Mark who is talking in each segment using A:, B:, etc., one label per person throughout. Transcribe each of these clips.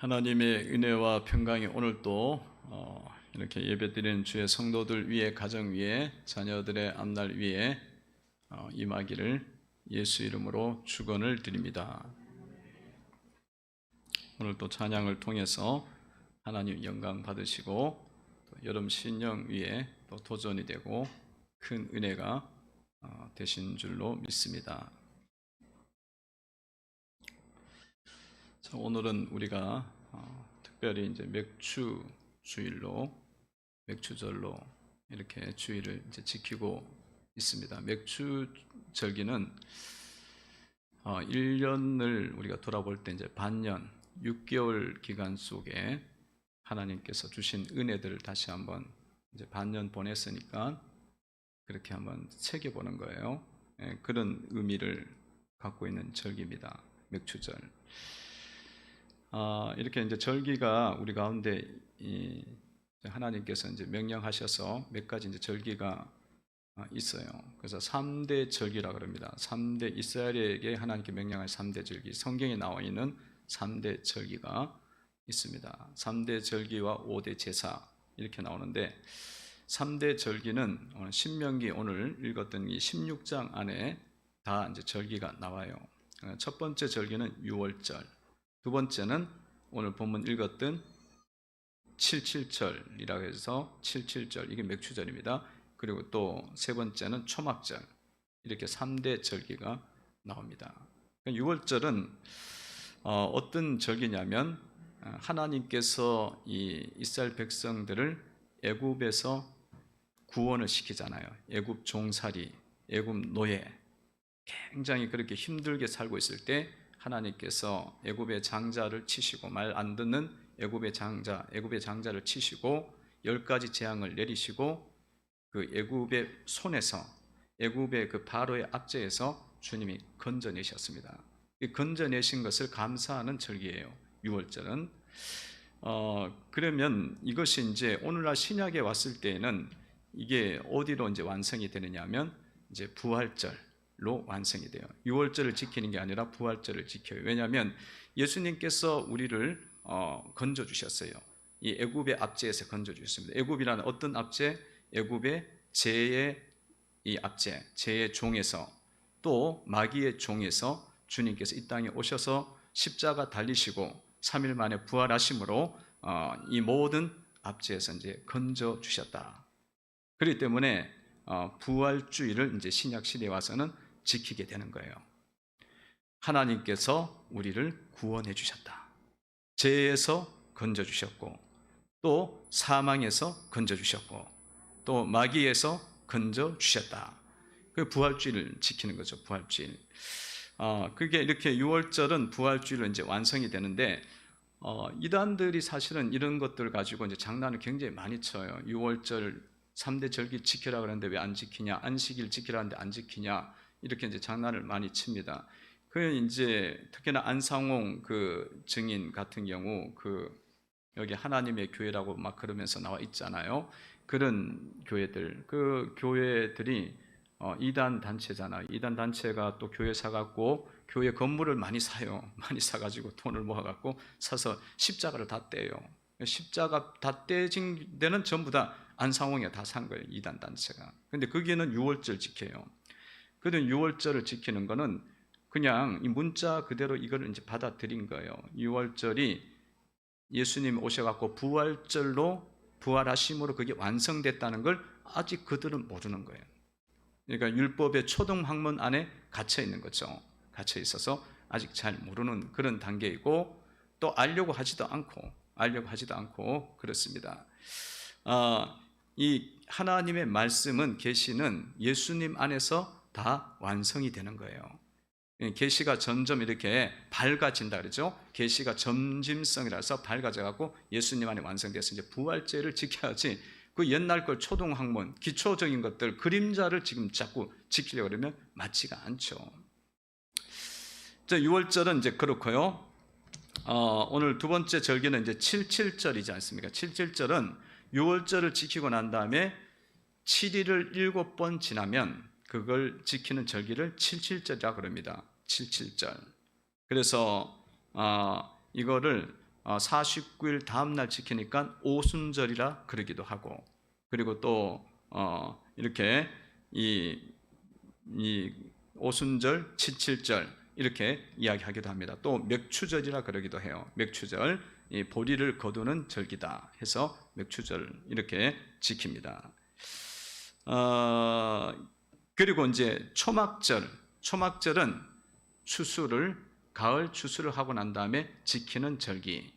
A: 하나님의 은혜와 평강이 오늘도 이렇게 예배드리는 주의 성도들 위에, 가정 위에, 자녀들의 앞날 위에 임하기를 예수 이름으로 축원을 드립니다. 오늘 또 찬양을 통해서 하나님 영광 받으시고 또 여름 신령 위에 또 도전이 되고 큰 은혜가 되신 줄로 믿습니다. 자, 오늘은 우리가 특별히 이제 맥주 주일로, 맥주절로 이렇게 주일을 이제 지키고 있습니다. 맥주 절기는 1년을 우리가 돌아볼 때 이제 반년, 6개월 기간 속에 하나님께서 주신 은혜들을 다시 한번 이제 반년 보냈으니까 그렇게 한번 새겨보는 거예요. 그런 의미를 갖고 있는 절기입니다. 맥주절. 이렇게 이제 절기가 우리 가운데 하나님께서 이제 명령하셔서 몇 가지 이제 절기가 있어요. 그래서 3대 절기라고 합니다. 3대 이스라엘에게 하나님께 명령한 3대 절기, 성경에 나와 있는 3대 절기가 있습니다. 3대 절기와 5대 제사 이렇게 나오는데 3대 절기는 신명기 오늘 읽었던 이 16장 안에 다 이제 절기가 나와요. 첫 번째 절기는 유월절, 두 번째는 오늘 본문 읽었던 77절이라고 해서 77절, 이게 맥주절입니다. 그리고 또 세 번째는 초막절, 이렇게 3대 절기가 나옵니다. 6월절은 어떤 절기냐면 하나님께서 이 이스라엘 백성들을 애굽에서 구원을 시키잖아요. 애굽 종살이, 애굽 노예, 굉장히 그렇게 힘들게 살고 있을 때 하나님께서 애굽의 장자를 치시고, 말 안 듣는 애굽의 장자를 치시고 10가지 재앙을 내리시고 그 애굽의 손에서, 애굽의 그 바로의 압제에서 주님이 건져내셨습니다. 이 건져내신 것을 감사하는 절기예요, 6월절은. 그러면 이것이 이제 오늘날 신약에 왔을 때에는 이게 어디로 이제 완성이 되느냐면 이제 부활절로 완성이 돼요. 6월절을 지키는 게 아니라 부활절을 지켜요. 왜냐하면 예수님께서 우리를 건져 주셨어요. 이 애굽의 압제에서 건져 주셨습니다. 애굽이라는 어떤 압제? 애굽의 죄의 이 압제, 죄의 종에서, 또 마귀의 종에서 주님께서 이 땅에 오셔서 십자가 달리시고 3일 만에 부활하심으로 이 모든 압제에서 이제 건져 주셨다. 그렇기 때문에 부활주의를 이제 신약 시대에 와서는 지키게 되는 거예요. 하나님께서 우리를 구원해 주셨다. 죄에서 건져 주셨고, 또 사망에서 건져 주셨고, 또 마귀에서 건져 주셨다. 그 부활주의를 지키는 거죠. 부활주의. 그게 이렇게 6월절은 부활주의로 이제 완성이 되는데, 이단들이 사실은 이런 것들 가지고 이제 장난을 굉장히 많이 쳐요. 6월절 3대 절기 지키라 그러는데 왜 안 지키냐? 안식일 지키라는데 안 지키냐? 이렇게 이제 장난을 많이 칩니다. 그 이제 특히나 안상홍 그 증인 같은 경우 여기 하나님의 교회라고 막 그러면서 나와 있잖아요. 그런 교회들, 그 교회들이 이단 단체잖아요. 이단 단체가 또 교회 사갖고 교회 건물을 많이 사요. 많이 사가지고 돈을 모아갖고 사서 십자가를 다 떼요. 십자가 다 떼진 데는 전부 다 안상홍이 다 산 거예요. 이단 단체가. 근데 거기에는 6월절 지켜요. 그런데 6월절을 지키는 거는 그냥 이 문자 그대로 이걸 이제 받아들인 거예요. 6월절이 예수님 오셔갖고 부활절로, 부활하심으로 그게 완성됐다는 걸 아직 그들은 모르는 거예요. 그러니까 율법의 초등학문 안에 갇혀 있는 거죠. 갇혀 있어서 아직 잘 모르는 그런 단계이고, 또 알려고 하지도 않고 그렇습니다. 이 하나님의 말씀은, 계시는 예수님 안에서 다 완성이 되는 거예요. 계시가 점점 이렇게 밝아진다 그러죠. 계시가 점짐성이라서 밝아져갖고 예수님 안에 완성돼서 이제 부활제를 지켜야지, 그 옛날 걸 초등학문, 기초적인 것들, 그림자를 지금 자꾸 지키려고 그러면 맞지가 않죠. 6월절은 이제 그렇고요. 오늘 두 번째 절기는 이제 77절이지 않습니까? 77절은 6월절을 지키고 난 다음에 7일을 7번 지나면 그걸 지키는 절기를 77절이라고 합니다. 77절. 그래서 이거를 49일 다음 날 지키니까 오순절이라 그러기도 하고, 그리고 또 이렇게 이 오순절, 칠칠절 이렇게 이야기하기도 합니다. 또 맥추절이라 그러기도 해요. 맥추절, 이 보리를 거두는 절기다 해서 맥추절 이렇게 지킵니다. 그리고 이제 초막절은 가을 추수를 하고 난 다음에 지키는 절기.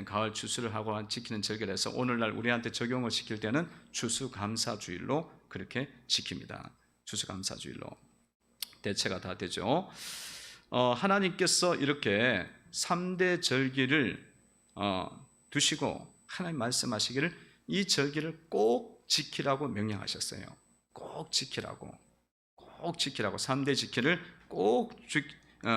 A: 가을 추수를 하고 지키는 절기라서 오늘날 우리한테 적용을 시킬 때는 추수감사주일로 그렇게 지킵니다. 추수감사주일로 대체가 다 되죠. 하나님께서 이렇게 3대 절기를 두시고 하나님 말씀하시기를 이 절기를 꼭 지키라고 명령하셨어요. 꼭 지키라고 3대 지키를 꼭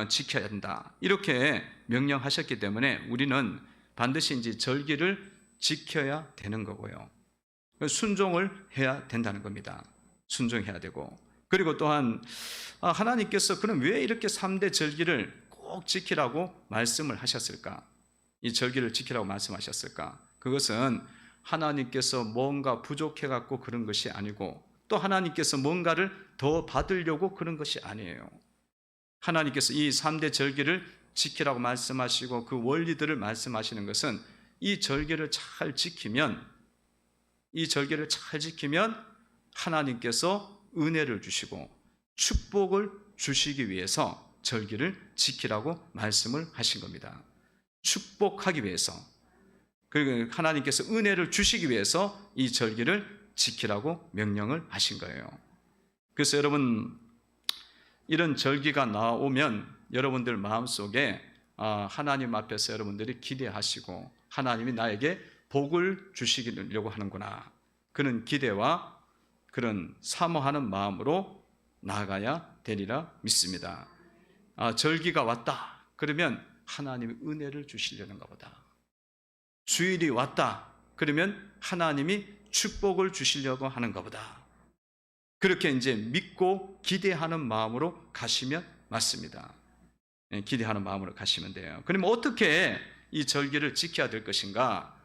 A: 지켜야 한다 이렇게 명령하셨기 때문에 우리는 반드시 이제 절기를 지켜야 되는 거고요. 순종을 해야 된다는 겁니다. 순종해야 되고, 그리고 또한 하나님께서 그럼 왜 이렇게 3대 절기를 꼭 지키라고 말씀을 하셨을까? 이 절기를 지키라고 말씀하셨을까? 그것은 하나님께서 뭔가 부족해 갖고 그런 것이 아니고, 또 하나님께서 뭔가를 더 받으려고 그런 것이 아니에요. 하나님께서 이 3대 절기를 지키라고 말씀하시고 그 원리들을 말씀하시는 것은 이 절기를 잘 지키면 하나님께서 은혜를 주시고 축복을 주시기 위해서 절기를 지키라고 말씀을 하신 겁니다. 축복하기 위해서, 그리고 하나님께서 은혜를 주시기 위해서 이 절기를 지키라고 명령을 하신 거예요. 그래서 여러분, 이런 절기가 나오면 여러분들 마음속에 하나님 앞에서 여러분들이 기대하시고 하나님이 나에게 복을 주시려고 하는구나, 그런 기대와 그런 사모하는 마음으로 나아가야 되리라 믿습니다. 절기가 왔다 그러면 하나님이 은혜를 주시려는가 보다. 주일이 왔다 그러면 하나님이 축복을 주시려고 하는가 보다. 그렇게 이제 믿고 기대하는 마음으로 가시면 맞습니다. 기대하는 마음으로 가시면 돼요. 그러면 어떻게 이 절기를 지켜야 될 것인가?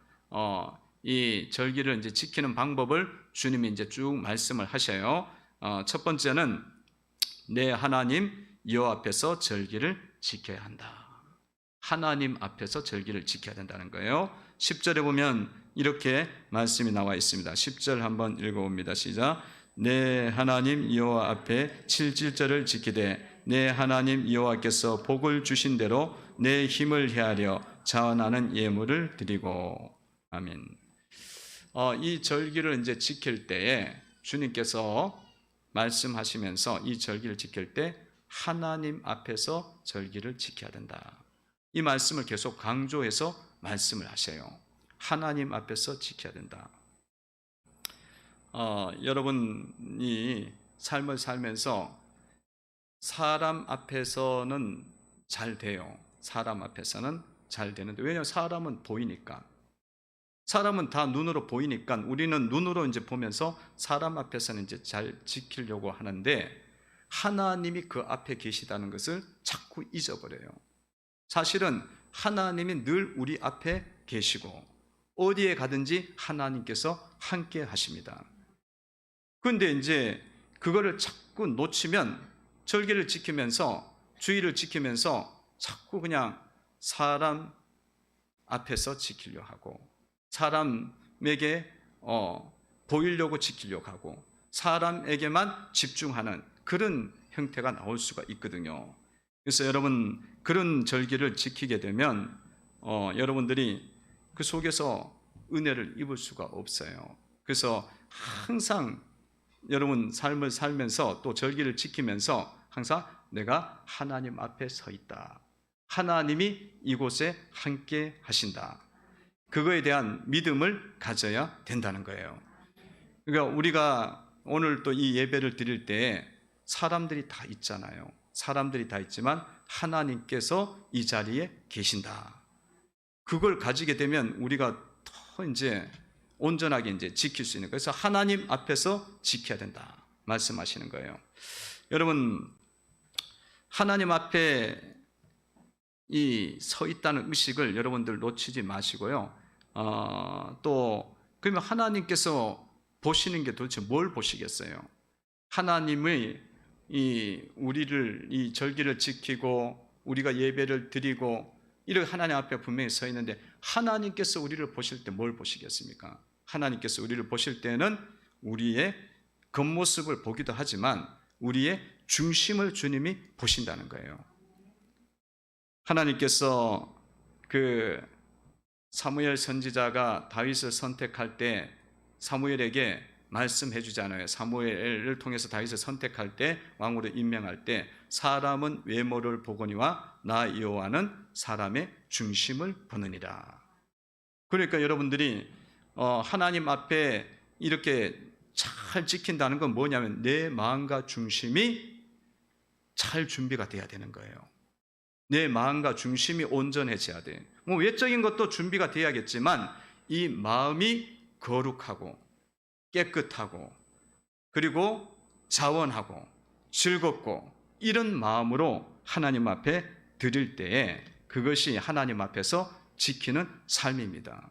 A: 이 절기를 이제 지키는 방법을 주님이 이제 쭉 말씀을 하셔요. 첫 번째는 내 하나님 여호와 앞에서 절기를 지켜야 한다. 하나님 앞에서 절기를 지켜야 된다는 거예요. 10절에 보면 이렇게 말씀이 나와 있습니다. 10절 한번 읽어봅니다. 시작. 내 하나님 여호와 앞에 칠칠절을 지키되 내 하나님 여호와께서 복을 주신 대로 내 힘을 헤아려 자원하는 예물을 드리고. 아멘. 이 절기를 이제 지킬 때에 주님께서 말씀하시면서 이 절기를 지킬 때 하나님 앞에서 절기를 지켜야 된다. 이 말씀을 계속 강조해서 말씀을 하세요. 하나님 앞에서 지켜야 된다. 여러분이 삶을 살면서 사람 앞에서는 잘 돼요. 사람 앞에서는 잘 되는데, 왜냐하면 사람은 보이니까. 사람은 다 눈으로 보이니까 우리는 눈으로 이제 보면서 사람 앞에서는 이제 잘 지키려고 하는데, 하나님이 그 앞에 계시다는 것을 자꾸 잊어버려요. 사실은 하나님이 늘 우리 앞에 계시고 어디에 가든지 하나님께서 함께 하십니다. 그런데 이제 그거를 자꾸 놓치면 절기를 지키면서 주의를 지키면서 자꾸 그냥 사람 앞에서 지키려고 하고 사람에게 보이려고 지키려고 하고 사람에게만 집중하는 그런 형태가 나올 수가 있거든요. 그래서 여러분, 그런 절기를 지키게 되면 여러분들이 그 속에서 은혜를 입을 수가 없어요. 그래서 항상 여러분 삶을 살면서 또 절기를 지키면서 항상 내가 하나님 앞에 서 있다. 하나님이 이곳에 함께 하신다. 그거에 대한 믿음을 가져야 된다는 거예요. 그러니까 우리가 오늘 또 이 예배를 드릴 때 사람들이 다 있잖아요. 사람들이 다 있지만 하나님께서 이 자리에 계신다. 그걸 가지게 되면 우리가 더 이제 온전하게 이제 지킬 수 있는 거예요. 그래서 하나님 앞에서 지켜야 된다 말씀하시는 거예요. 여러분, 하나님 앞에 이 서 있다는 의식을 여러분들 놓치지 마시고요. 또 그러면 하나님께서 보시는 게 도대체 뭘 보시겠어요? 하나님의 우리를 이 절기를 지키고 우리가 예배를 드리고 이렇게 하나님 앞에 분명히 서 있는데 하나님께서 우리를 보실 때 뭘 보시겠습니까? 하나님께서 우리를 보실 때는 우리의 겉모습을 보기도 하지만 우리의 중심을 주님이 보신다는 거예요. 하나님께서 그 사무엘 선지자가 다윗을 선택할 때 사무엘에게 말씀해 주잖아요. 사무엘을 통해서 다윗을 선택할 때, 왕으로 임명할 때 사람은 외모를 보거니와 나 여호와는 사람의 중심을 보느니라. 그러니까 여러분들이 하나님 앞에 이렇게 잘 지킨다는 건 뭐냐면 내 마음과 중심이 잘 준비가 돼야 되는 거예요. 내 마음과 중심이 온전해져야 돼. 뭐 외적인 것도 준비가 돼야겠지만 이 마음이 거룩하고 깨끗하고 그리고 자원하고 즐겁고 이런 마음으로 하나님 앞에 드릴 때에 그것이 하나님 앞에서 지키는 삶입니다.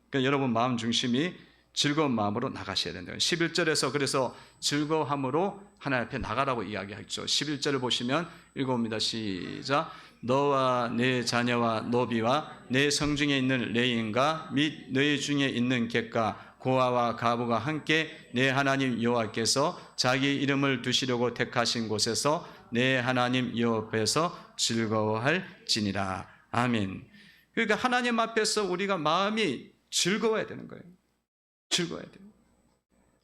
A: 그러니까 여러분 마음 중심이 즐거운 마음으로 나가셔야 된다. 11절에서 그래서 즐거움으로 하나님 앞에 나가라고 이야기하죠. 11절을 보시면 읽어봅니다. 시작. 너와 내 자녀와 노비와 내 성중에 있는 레인과 및 너희 중에 있는 객과 고아와 가부가 함께 내 하나님 여호와께서 자기 이름을 두시려고 택하신 곳에서 내 하나님 여호와 앞에서 즐거워할지니라. 아멘. 그러니까 하나님 앞에서 우리가 마음이 즐거워야 되는 거예요. 즐거워야 돼요.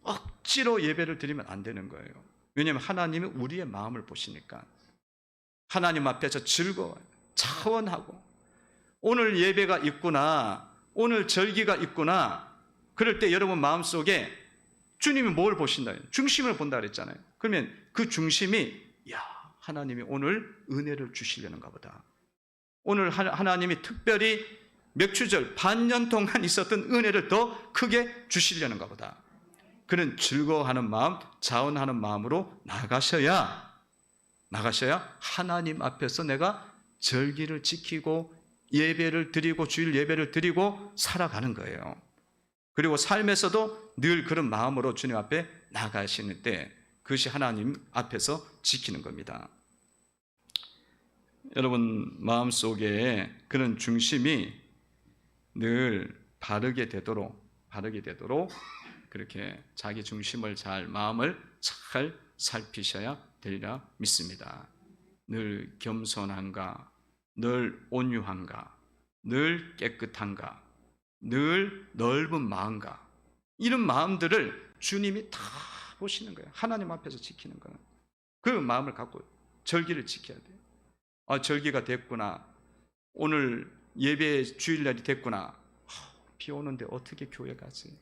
A: 억지로 예배를 드리면 안 되는 거예요. 왜냐하면 하나님이 우리의 마음을 보시니까 하나님 앞에서 즐거워요. 차원하고 오늘 예배가 있구나, 오늘 절기가 있구나, 그럴 때 여러분 마음속에 주님이 뭘 보신다? 중심을 본다 그랬잖아요. 그러면 그 중심이 하나님이 오늘 은혜를 주시려는가 보다. 오늘 하나님이 특별히 맥추절 반년 동안 있었던 은혜를 더 크게 주시려는가 보다. 그런 즐거워하는 마음, 자원하는 마음으로 나가셔야 하나님 앞에서 내가 절기를 지키고 예배를 드리고 주일 예배를 드리고 살아가는 거예요. 그리고 삶에서도 늘 그런 마음으로 주님 앞에 나가시는 때 그것이 하나님 앞에서 지키는 겁니다. 여러분 마음속에 그런 중심이 늘 바르게 되도록 그렇게 자기 중심을 마음을 잘 살피셔야 되리라 믿습니다. 늘 겸손한가, 늘 온유한가, 늘 깨끗한가, 늘 넓은 마음가, 이런 마음들을 주님이 다 보시는 거예요. 하나님 앞에서 지키는 거는 그 마음을 갖고 절기를 지켜야 돼요. 절기가 됐구나, 오늘 예배 주일날이 됐구나, 비 오는데 어떻게 교회 가지?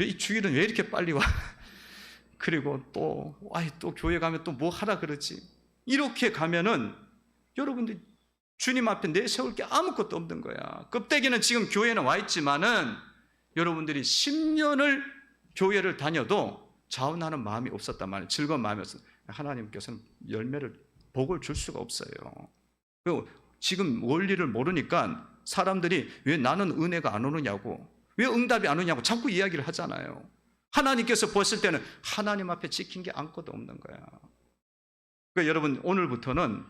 A: 이 주일은 왜 이렇게 빨리 와? 그리고 또 교회 가면 또 뭐 하라 그러지? 이렇게 가면은 여러분들 주님 앞에 내세울 게 아무것도 없는 거야. 껍데기는 지금 교회는 와 있지만은 여러분들이 10년을 교회를 다녀도 자원하는 마음이 없었단 말이에요. 즐거운 마음이 없었어요. 하나님께서는 복을 줄 수가 없어요. 그리고 지금 원리를 모르니까 사람들이 왜 나는 은혜가 안 오느냐고, 왜 응답이 안 오냐고 자꾸 이야기를 하잖아요. 하나님께서 보실 때는 하나님 앞에 지킨 게 아무것도 없는 거야. 그러니까 여러분 오늘부터는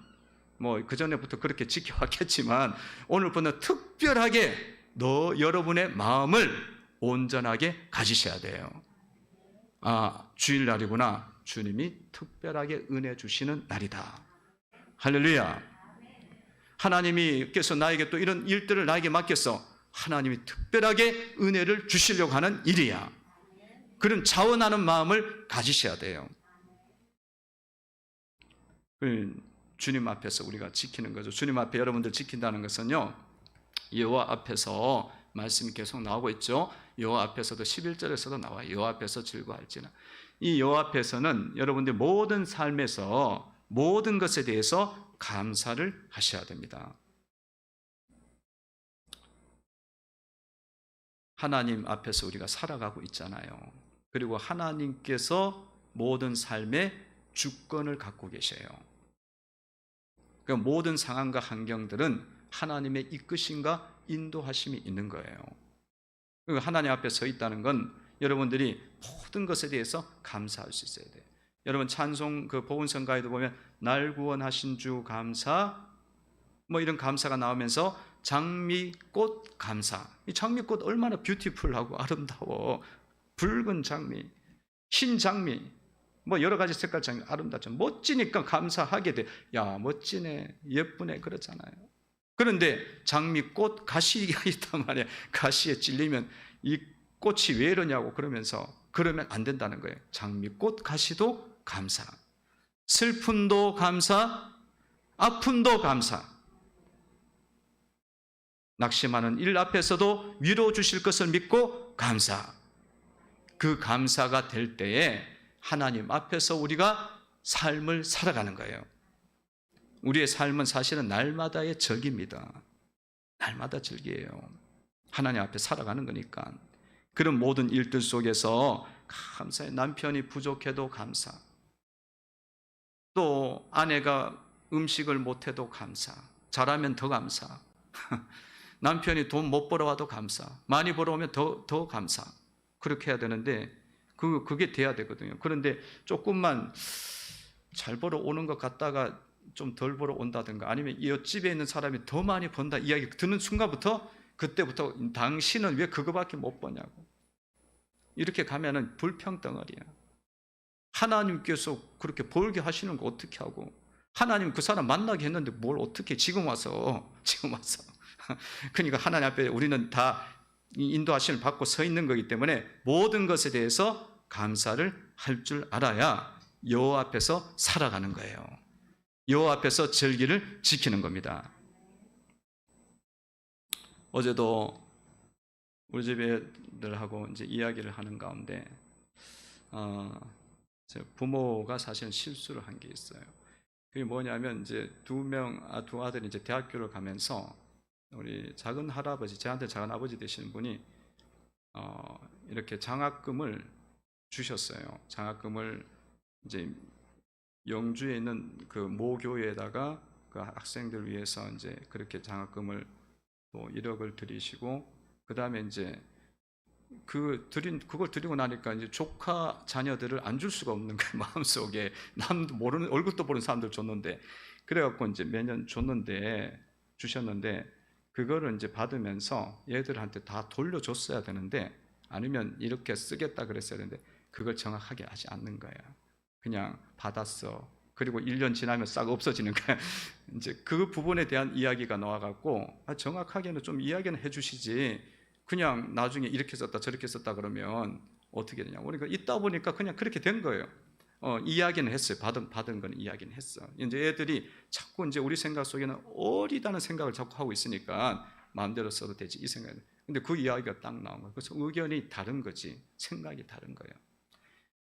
A: 뭐 그전에부터 그렇게 지켜왔겠지만 오늘부터는 특별하게 여러분의 마음을 온전하게 가지셔야 돼요. 주일날이구나, 주님이 특별하게 은혜 주시는 날이다. 할렐루야. 하나님께서 나에게 또 이런 일들을 나에게 맡겼어. 하나님이 특별하게 은혜를 주시려고 하는 일이야. 그런 자원하는 마음을 가지셔야 돼요. 주님 앞에서 우리가 지키는 거죠. 주님 앞에 여러분들 지킨다는 것은요, 여호와 앞에서 말씀이 계속 나오고 있죠. 여호와 앞에서도 11절에서도 나와요. 여호와 앞에서 즐거워할지나. 이 여호와 앞에서는 여러분들 모든 삶에서 모든 것에 대해서 감사를 하셔야 됩니다. 하나님 앞에서 우리가 살아가고 있잖아요. 그리고 하나님께서 모든 삶의 주권을 갖고 계셔요. 그러니까 모든 상황과 환경들은 하나님의 이끄심과 인도하심이 있는 거예요. 그러니까 하나님 앞에 서 있다는 건 여러분들이 모든 것에 대해서 감사할 수 있어야 돼요. 여러분 찬송 그 복음성가에도 보면 날 구원하신 주 감사 뭐 이런 감사가 나오면서 장미꽃 감사. 이 장미꽃 얼마나 뷰티풀하고 아름다워. 붉은 장미, 흰 장미, 뭐 여러 가지 색깔 장미 아름답죠. 멋지니까 감사하게 돼. 야 멋지네, 예쁘네 그렇잖아요. 그런데 장미꽃 가시가 있단 말이에요. 가시에 찔리면 이 꽃이 왜 이러냐고 그러면 안 된다는 거예요. 장미꽃 가시도 감사, 슬픔도 감사, 아픔도 감사. 낙심하는 일 앞에서도 위로 주실 것을 믿고 감사. 그 감사가 될 때에 하나님 앞에서 우리가 삶을 살아가는 거예요. 우리의 삶은 사실은 날마다의 절기입니다. 날마다 절기예요. 하나님 앞에 살아가는 거니까. 그런 모든 일들 속에서 감사해. 남편이 부족해도 감사. 또 아내가 음식을 못해도 감사. 잘하면 더 감사. 남편이 돈 못 벌어와도 감사. 많이 벌어오면 더 감사. 그렇게 해야 되는데 그게 돼야 되거든요. 그런데 조금만 잘 벌어오는 것 같다가 좀 덜 벌어온다든가 아니면 옆집에 있는 사람이 더 많이 번다 이야기 듣는 순간부터 그때부터 당신은 왜 그거밖에 못 버냐고 이렇게 가면은 불평덩어리야. 하나님께서 그렇게 벌게 하시는 거 어떻게 하고 하나님 그 사람 만나게 했는데 뭘 어떻게 지금 와서 그러니까 하나님 앞에 우리는 다 인도하심을 받고 서 있는 거기 때문에 모든 것에 대해서 감사를 할 줄 알아야 여호와 앞에서 살아가는 거예요. 여호와 앞에서 절기를 지키는 겁니다. 어제도 우리 집 애들하고 이제 이야기를 하는 가운데 제 부모가 사실은 실수를 한 게 있어요. 그게 뭐냐면 이제 두 아들이 이제 대학교를 가면서 우리 작은 할아버지, 저한테 작은 아버지 되시는 분이 이렇게 장학금을 주셨어요. 장학금을 이제 영주에 있는 그 모교에다가 그 학생들 위해서 이제 그렇게 장학금을 또 1억을 드리시고 그 다음에 이제 그걸 드리고 나니까 이제 조카 자녀들을 안 줄 수가 없는 거예요. 마음속에 남도 모르는 얼굴도 모르는 사람들 줬는데 그래갖고 이제 매년 주셨는데 그거를 이제 받으면서 얘들한테 다 돌려줬어야 되는데 아니면 이렇게 쓰겠다 그랬어야 되는데 그걸 정확하게 하지 않는 거예요. 그냥 받았어. 그리고 1년 지나면 싹 없어지는 거예요. 이제 그 부분에 대한 이야기가 나와갖고 정확하게는 좀 이야기는 해주시지. 그냥 나중에 이렇게 썼다 저렇게 썼다 그러면 어떻게 되냐. 그러니까 있다 보니까 그냥 그렇게 된 거예요. 이야기는 했어요. 받은 건 이야기는 했어. 이제 애들이 자꾸 이제 우리 생각 속에는 어리다는 생각을 자꾸 하고 있으니까 마음대로 써도 되지 이 생각이. 근데 그 이야기가 딱 나온 거예요. 그래서 의견이 다른 거지, 생각이 다른 거예요.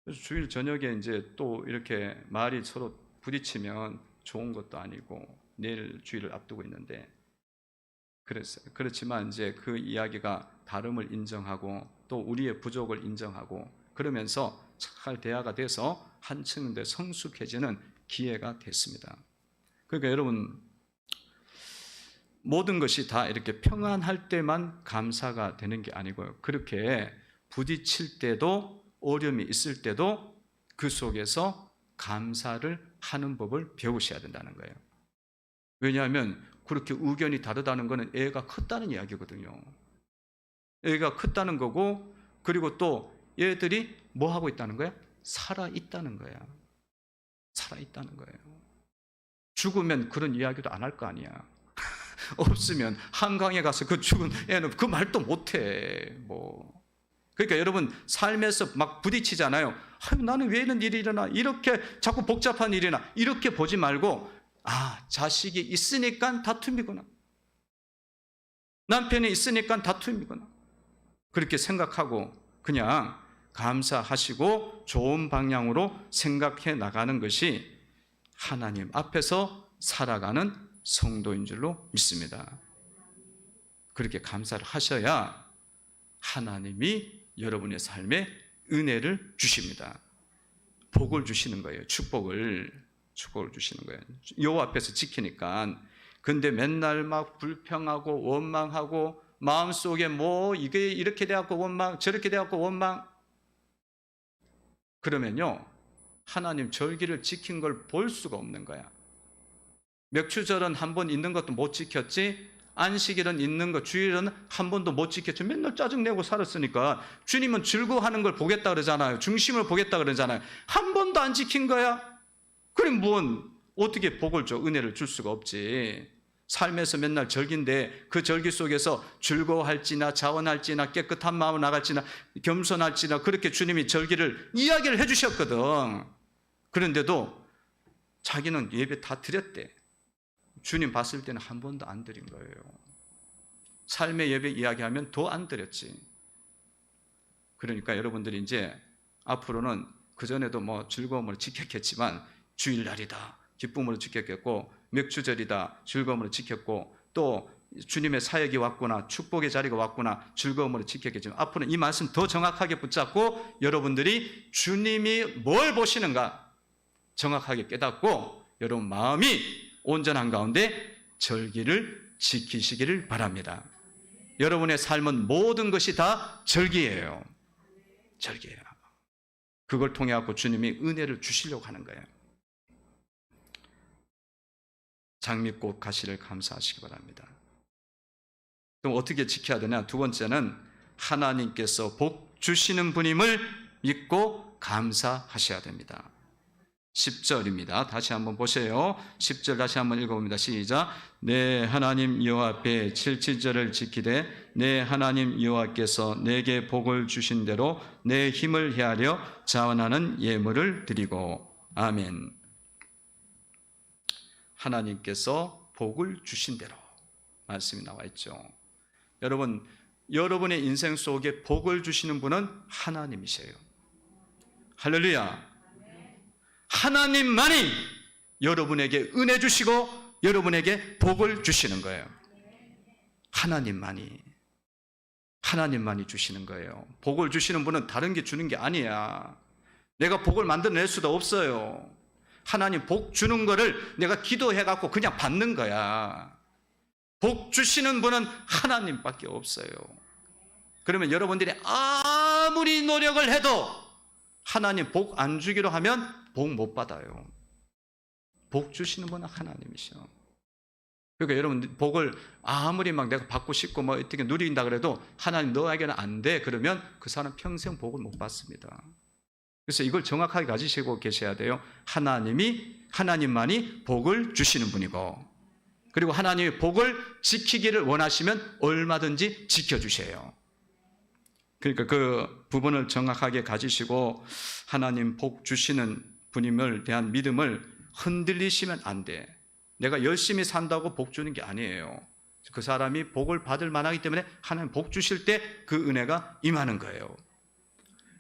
A: 그래서 주일 저녁에 이제 또 이렇게 말이 서로 부딪히면 좋은 것도 아니고 내일 주일을 앞두고 있는데 그렇지만 이제 그 이야기가 다름을 인정하고 또 우리의 부족을 인정하고 그러면서 잘 대화가 돼서 한층 더 성숙해지는 기회가 됐습니다. 그러니까 여러분 모든 것이 다 이렇게 평안할 때만 감사가 되는 게 아니고요. 그렇게 부딪힐 때도 어려움이 있을 때도 그 속에서 감사를 하는 법을 배우셔야 된다는 거예요. 왜냐하면 그렇게 의견이 다르다는 것은 애가 컸다는 이야기거든요. 애가 컸다는 거고 그리고 또 얘들이 뭐 하고 있다는 거야? 살아있다는 거야. 살아있다는 거예요. 죽으면 그런 이야기도 안 할 거 아니야. 없으면 한강에 가서 그 죽은 애는 그 말도 못해. 그러니까 여러분 삶에서 막 부딪히잖아요. 나는 왜 이런 일이 일어나? 이렇게 자꾸 복잡한 일이나 이렇게 보지 말고 자식이 있으니까 다툼이구나. 남편이 있으니까 다툼이구나. 그렇게 생각하고 그냥 감사하시고 좋은 방향으로 생각해 나가는 것이 하나님 앞에서 살아가는 성도인 줄로 믿습니다. 그렇게 감사를 하셔야 하나님이 여러분의 삶에 은혜를 주십니다. 복을 주시는 거예요. 축복을 축복을 주시는 거예요. 여호와 앞에서 지키니까. 근데 맨날 막 불평하고 원망하고 마음속에 뭐 이게 이렇게 돼갖고 원망, 저렇게 돼갖고 원망, 그러면요 하나님 절기를 지킨 걸 볼 수가 없는 거야. 맥추절은 한 번 있는 것도 못 지켰지, 안식일은 있는 거, 주일은 한 번도 못 지켰지. 맨날 짜증내고 살았으니까 주님은 즐거워하는 걸 보겠다 그러잖아요. 중심을 보겠다 그러잖아요. 한 번도 안 지킨 거야. 그럼 뭔 어떻게 복을 줘? 은혜를 줄 수가 없지. 삶에서 맨날 절기인데 그 절기 속에서 즐거워할지나 자원할지나 깨끗한 마음으로 나갈지나 겸손할지나 그렇게 주님이 절기를 이야기를 해주셨거든. 그런데도 자기는 예배 다 드렸대. 주님 봤을 때는 한 번도 안 드린 거예요. 삶의 예배 이야기하면 더 안 드렸지. 그러니까 여러분들이 이제 앞으로는 그전에도 뭐 즐거움으로 지켰겠지만 주일날이다 기쁨으로 지켰겠고, 맥주절이다 즐거움으로 지켰고, 또 주님의 사역이 왔구나, 축복의 자리가 왔구나 즐거움으로 지켰겠지만, 앞으로는 이 말씀 더 정확하게 붙잡고 여러분들이 주님이 뭘 보시는가 정확하게 깨닫고 여러분 마음이 온전한 가운데 절기를 지키시기를 바랍니다. 여러분의 삶은 모든 것이 다 절기예요. 절기예요. 그걸 통해 갖고 주님이 은혜를 주시려고 하는 거예요. 장미꽃 가시를 감사하시기 바랍니다. 그럼 어떻게 지켜야 되냐? 두 번째는 하나님께서 복 주시는 분임을 믿고 감사하셔야 됩니다. 10절입니다. 다시 한번 보세요. 10절 다시 한번 읽어봅니다. 시작. 내 하나님 여호와 앞에 7절을 지키되 내 하나님 여호와께서 내게 복을 주신 대로 내 힘을 헤아려 자원하는 예물을 드리고. 아멘. 하나님께서 복을 주신 대로 말씀이 나와 있죠. 여러분, 여러분의 인생 속에 복을 주시는 분은 하나님이세요. 할렐루야. 하나님만이 여러분에게 은혜 주시고 여러분에게 복을 주시는 거예요. 하나님만이 주시는 거예요. 복을 주시는 분은 다른 게 주는 게 아니야. 내가 복을 만들어낼 수도 없어요. 하나님 복 주는 거를 내가 기도해갖고 그냥 받는 거야. 복 주시는 분은 하나님밖에 없어요. 그러면 여러분들이 아무리 노력을 해도 하나님 복 안 주기로 하면 복 못 받아요. 복 주시는 분은 하나님이셔. 그러니까 여러분 복을 아무리 막 내가 받고 싶고 뭐 어떻게 누린다 그래도 하나님 너에게는 안 돼 그러면 그 사람 평생 복을 못 받습니다. 그래서 이걸 정확하게 가지시고 계셔야 돼요. 하나님만이 복을 주시는 분이고, 그리고 하나님이 복을 지키기를 원하시면 얼마든지 지켜주세요. 그러니까 그 부분을 정확하게 가지시고 하나님 복 주시는 분임을 대한 믿음을 흔들리시면 안 돼. 내가 열심히 산다고 복 주는 게 아니에요. 그 사람이 복을 받을 만하기 때문에 하나님 복 주실 때 그 은혜가 임하는 거예요.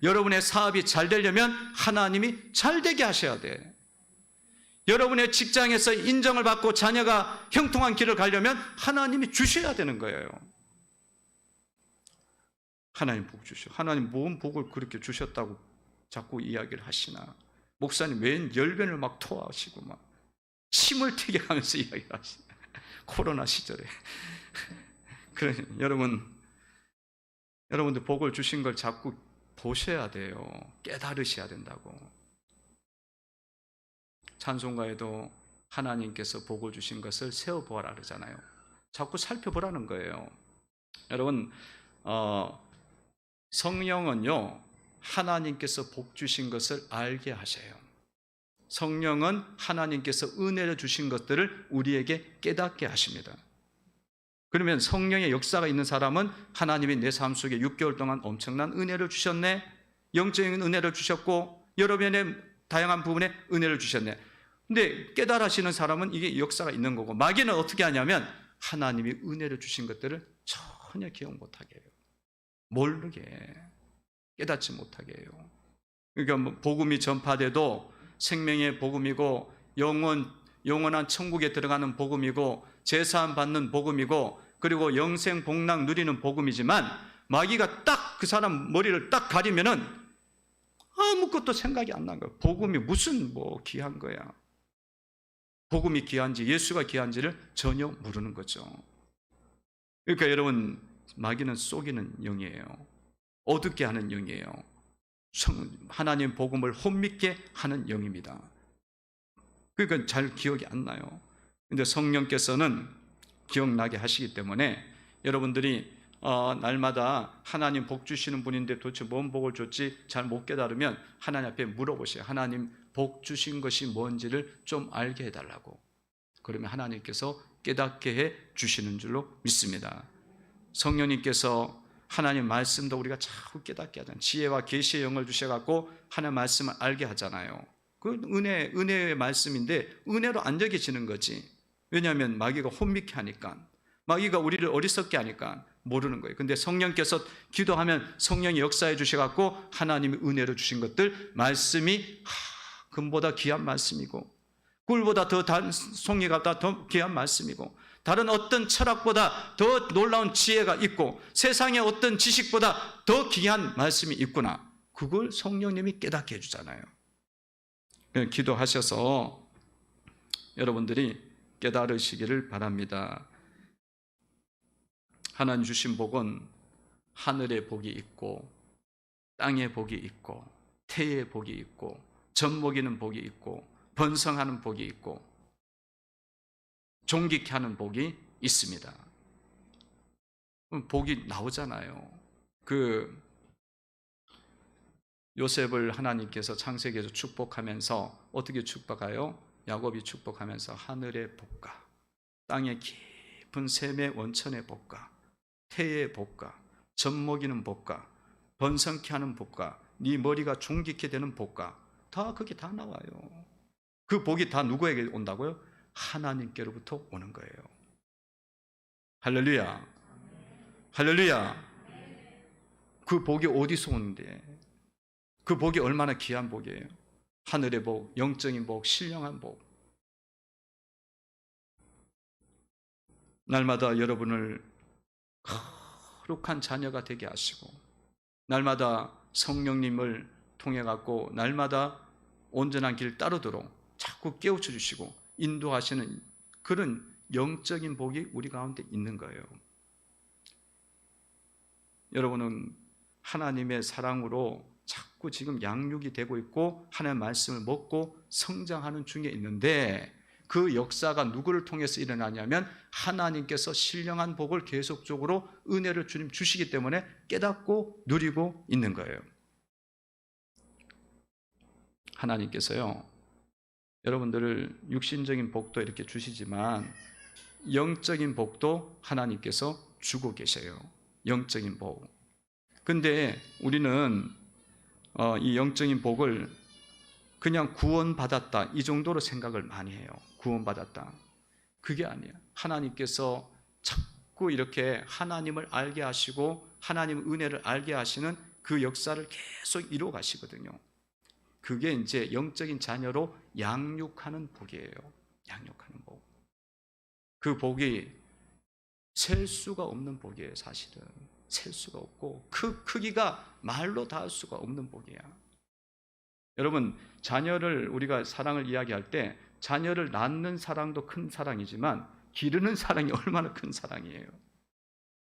A: 여러분의 사업이 잘 되려면 하나님이 잘 되게 하셔야 돼. 여러분의 직장에서 인정을 받고 자녀가 형통한 길을 가려면 하나님이 주셔야 되는 거예요. 하나님 복 주셔. 하나님 뭔 복을 그렇게 주셨다고 자꾸 이야기를 하시나. 목사님 웬 열변을 막 토하시고 막 침을 튀게 하면서 이야기를 하시나. 코로나 시절에. 그래, 여러분들 복을 주신 걸 자꾸 보셔야 돼요. 깨달으셔야 된다고. 찬송가에도 하나님께서 복을 주신 것을 세어보아라 그러잖아요. 자꾸 살펴보라는 거예요. 여러분, 성령은요, 하나님께서 복 주신 것을 알게 하셔요. 성령은 하나님께서 은혜를 주신 것들을 우리에게 깨닫게 하십니다. 그러면 성령의 역사가 있는 사람은 하나님이 내 삶 속에 6개월 동안 엄청난 은혜를 주셨네, 영적인 은혜를 주셨고 여러 면의 다양한 부분에 은혜를 주셨네. 근데 깨달으시는 사람은 이게 역사가 있는 거고, 마귀는 어떻게 하냐면 하나님이 은혜를 주신 것들을 전혀 기억 못하게 해요. 모르게, 깨닫지 못하게 해요. 그러니까 복음이 전파돼도 생명의 복음이고 영원한 천국에 들어가는 복음이고 제사함 받는 복음이고 그리고 영생 복락 누리는 복음이지만, 마귀가 딱 그 사람 머리를 딱 가리면은 아무것도 생각이 안 난 거예요. 복음이 무슨 뭐 귀한 거야. 복음이 귀한지 예수가 귀한지를 전혀 모르는 거죠. 그러니까 여러분, 마귀는 속이는 영이에요. 어둡게 하는 영이에요. 하나님 복음을 혼미게 하는 영입니다. 그러니까 잘 기억이 안 나요. 근데 성령께서는 기억나게 하시기 때문에 여러분들이 날마다 하나님 복 주시는 분인데 도대체 뭔 복을 줬지 잘 못 깨달으면 하나님 앞에 물어보세요. 하나님 복 주신 것이 뭔지를 좀 알게 해달라고. 그러면 하나님께서 깨닫게 해 주시는 줄로 믿습니다. 성령님께서 하나님 말씀도 우리가 자꾸 깨닫게 하잖아요. 지혜와 계시의 영을 주셔갖고 하나님 말씀을 알게 하잖아요. 그 은혜의 말씀인데 은혜로 안 여겨지는 거지. 왜냐하면 마귀가 혼미케 하니까, 마귀가 우리를 어리석게 하니까 모르는 거예요. 근데 성령께서 기도하면 성령이 역사해 주셔갖고 하나님이 은혜로 주신 것들, 말씀이 금보다 귀한 말씀이고 꿀보다 더 단 송이가 더 귀한 말씀이고 다른 어떤 철학보다 더 놀라운 지혜가 있고 세상의 어떤 지식보다 더 귀한 말씀이 있구나. 그걸 성령님이 깨닫게 해주잖아요. 기도하셔서 여러분들이 깨달으시기를 바랍니다. 하나님 주신 복은 하늘의 복이 있고 땅의 복이 있고 태의 복이 있고 젖먹이는 복이 있고 번성하는 복이 있고 존귀케 하는 복이 있습니다. 복이 나오잖아요. 요셉을 하나님께서 창세기에서 축복하면서 어떻게 축복해요? 야곱이 축복하면서 하늘의 복과 땅의 깊은 샘의 원천의 복과 태의 복과 젖먹이는 복과 번성케 하는 복과 네 머리가 존귀케 되는 복과 다 그게 다 나와요. 그 복이 다 누구에게 온다고요? 하나님께로부터 오는 거예요. 할렐루야. 할렐루야. 그 복이 어디서 오는데? 그 복이 얼마나 귀한 복이에요. 하늘의 복, 영적인 복, 신령한 복. 날마다 여러분을 거룩한 자녀가 되게 하시고 날마다 성령님을 통해 갖고 날마다 온전한 길 따르도록 자꾸 깨우쳐 주시고 인도하시는 그런 영적인 복이 우리 가운데 있는 거예요. 여러분은 하나님의 사랑으로 자꾸 지금 양육이 되고 있고 하나님의 말씀을 먹고 성장하는 중에 있는데 그 역사가 누구를 통해서 일어나냐면 하나님께서 신령한 복을 계속적으로 은혜를 주님 주시기 때문에 깨닫고 누리고 있는 거예요. 하나님께서요, 여러분들을 육신적인 복도 이렇게 주시지만 영적인 복도 하나님께서 주고 계셔요. 영적인 복. 근데 우리는 이 영적인 복을 그냥 구원받았다 이 정도로 생각을 많이 해요. 구원받았다. 그게 아니에요. 하나님께서 자꾸 이렇게 하나님을 알게 하시고 하나님의 은혜를 알게 하시는 그 역사를 계속 이루어 가시거든요. 그게 이제 영적인 자녀로 양육하는 복이에요. 양육하는 복. 그 복이 셀 수가 없는 복이에요. 사실은 셀 수가 없고 그 크기가 말로 다 할 수가 없는 복이야. 여러분, 자녀를 우리가 사랑을 이야기할 때 자녀를 낳는 사랑도 큰 사랑이지만 기르는 사랑이 얼마나 큰 사랑이에요.